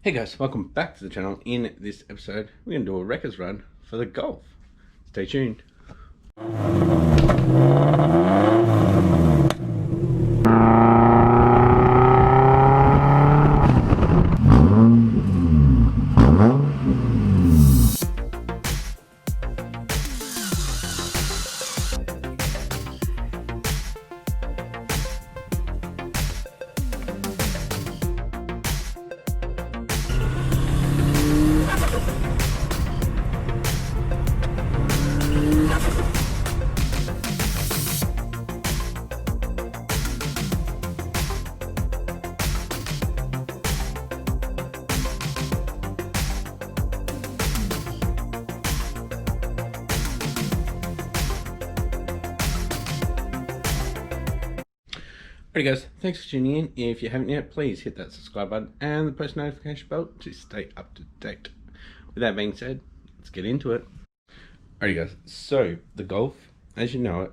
Hey guys, welcome back to the channel. In this episode, we're going to do a wreckers run for the Golf. Stay tuned. Alright guys, thanks for tuning in. If you haven't yet, please hit that subscribe button and the post notification bell to stay up to date. With that being said, let's get into it. Alright guys, so the Golf, as you know it,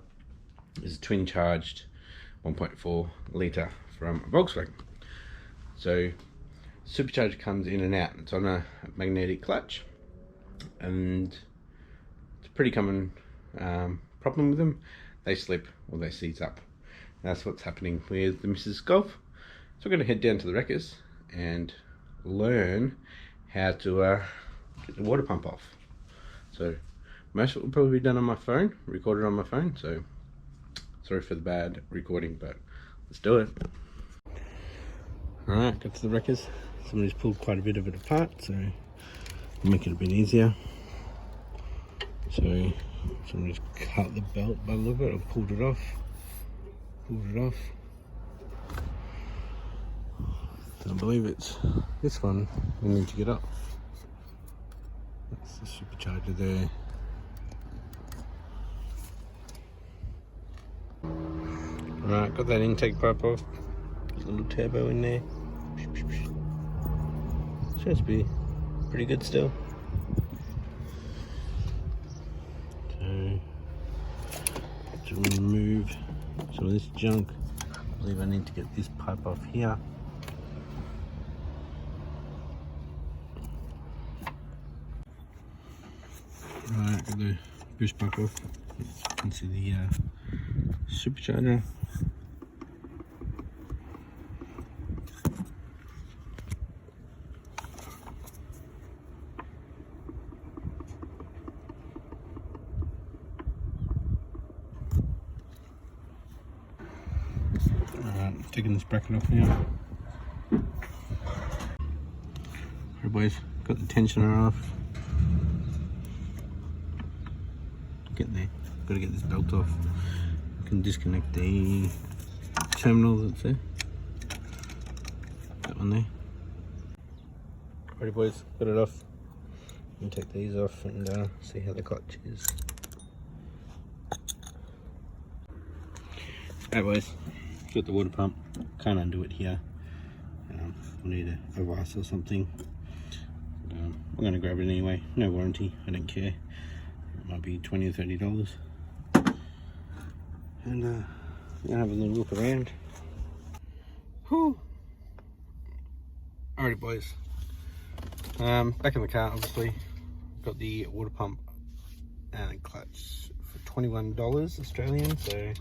is a twin charged 1.4 litre from Volkswagen. So Supercharger comes in and out. It's on a magnetic clutch, and it's a pretty common problem with them. They slip or they seize up. That's what's happening with the Mrs. Golf. So we're going to head down to the wreckers and learn how to get the water pump off. So most of it will probably be done on my phone, recorded on my phone, so sorry for the bad recording, but let's do it. Alright, got to the wreckers. Somebody's pulled quite a bit of it apart, so I'll make it a bit easier. So somebody's cut the belt by the look of it, or pulled it off. So I believe it's this one we need to get up. That's the Supercharger there. Alright, got that intake pipe off. A little turbo in there. Supposed to be pretty good still. So to remove some of this junk, I believe I need to get this pipe off here. Right, got the boost pump off. You can see the Supercharger. Alright, taking this bracket off now. Alright boys, got the tensioner off. Get there, gotta get this belt off. Can disconnect the terminal that's there. That one there. Alrighty boys, got it off. And take these off and see how the clutch is. Alright boys, got the water pump. Can't undo it here. We'll need a vise or something. I'm going to grab it anyway. No warranty, I don't care. It might be $20 or $30. And I'm going to have a little look around. Whew. Alrighty boys. Back in the car obviously. Got the water pump and clutch for $21 Australian. So I'm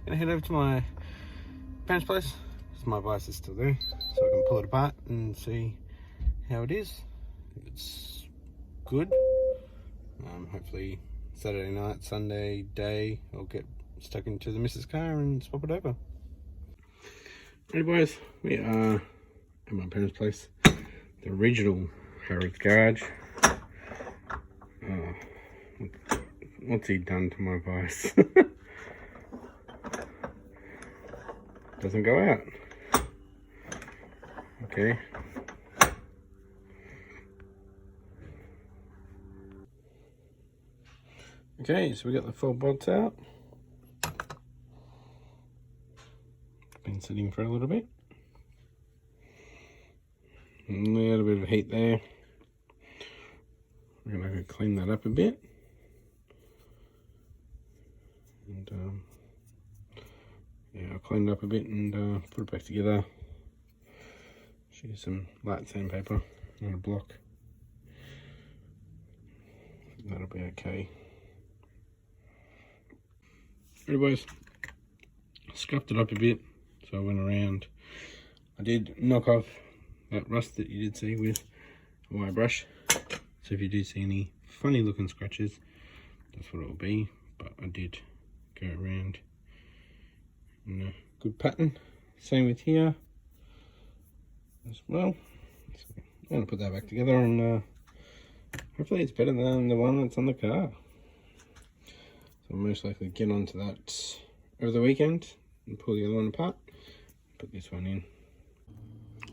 going to head over to my parents' place. My vise is still there, so I can pull it apart and see how it is. It's good. Hopefully Saturday night, Sunday day, I'll get stuck into the missus car and swap it over. Hey boys, we are at my parents' place, the original Harrods garage. What's he done to my vise? Doesn't go out. Okay. Okay, so we got the 4 bolts out. Been sitting for a little bit. A little bit of heat there. We're gonna clean that up a bit. And yeah, I'll clean it up a bit and put it back together. Should use some light sandpaper on a block. That'll be okay. Alright boys, scuffed it up a bit, so I went around. I did knock off that rust that you did see with a wire brush. So if you do see any funny looking scratches, that's what it will be. But I did go around in a good pattern. Same with here as well. So I'm going to put that back together, and hopefully it's better than the one that's on the car. So I'll most likely get onto that over the weekend and pull the other one apart, put this one in.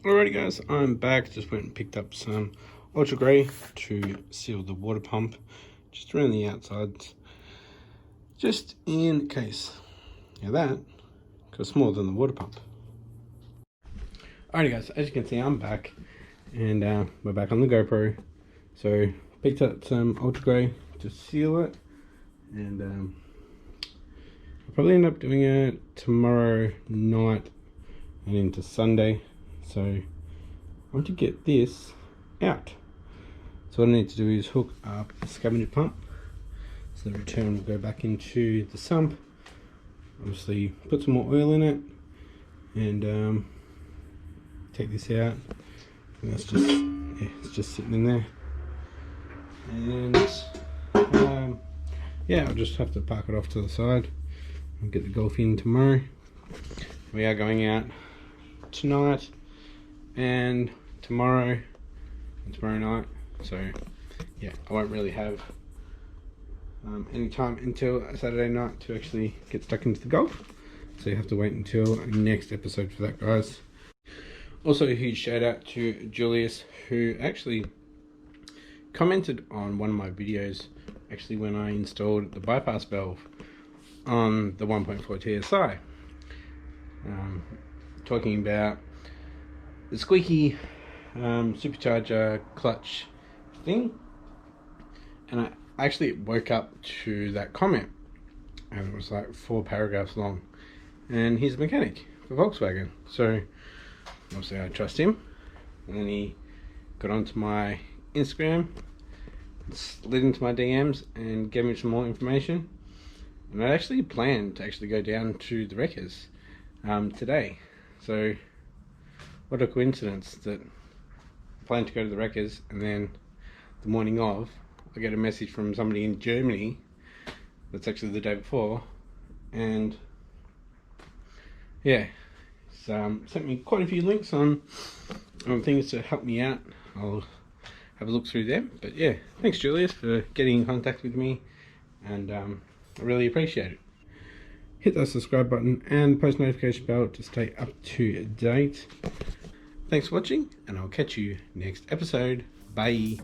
Alrighty guys, I'm back. Just went and picked up some Ultra Grey to seal the water pump just around the outsides, just in case. Now that costs more than the water pump. Alrighty guys, as you can see, I'm back, and we're back on the GoPro. So picked up some Ultra Grey to seal it, and I'll probably end up doing it tomorrow night and into Sunday. So I want to get this out. So what I need to do is hook up a scavenger pump, so the return will go back into the sump. Obviously put some more oil in it, and take this out. And that's just, yeah, it's just sitting in there. And yeah, I'll just have to park it off to the side and get the Golf in tomorrow. We are going out tonight and tomorrow night, so yeah, I won't really have any time until Saturday night to actually get stuck into the Golf, so you have to wait until next episode for that, guys. Also a huge shout out to Julius, who actually commented on one of my videos, actually when I installed the bypass valve on the 1.4 TSI, talking about the squeaky supercharger clutch thing, and I actually woke up to that comment, and it was like 4 paragraphs long, and he's a mechanic for Volkswagen, so obviously I trust him. And then he got onto my Instagram, slid into my DMs and gave me some more information, and I actually planned to actually go down to the wreckers today. So what a coincidence that I planned to go to the wreckers, and then the morning of I get a message from somebody in Germany that's actually the day before, and yeah, sent me quite a few links on things to help me out. I'll have a look through them. But yeah, thanks Julius for getting in contact with me, and I really appreciate it. Hit that subscribe button and the post notification bell to stay up to date. Thanks for watching, and I'll catch you next episode. Bye.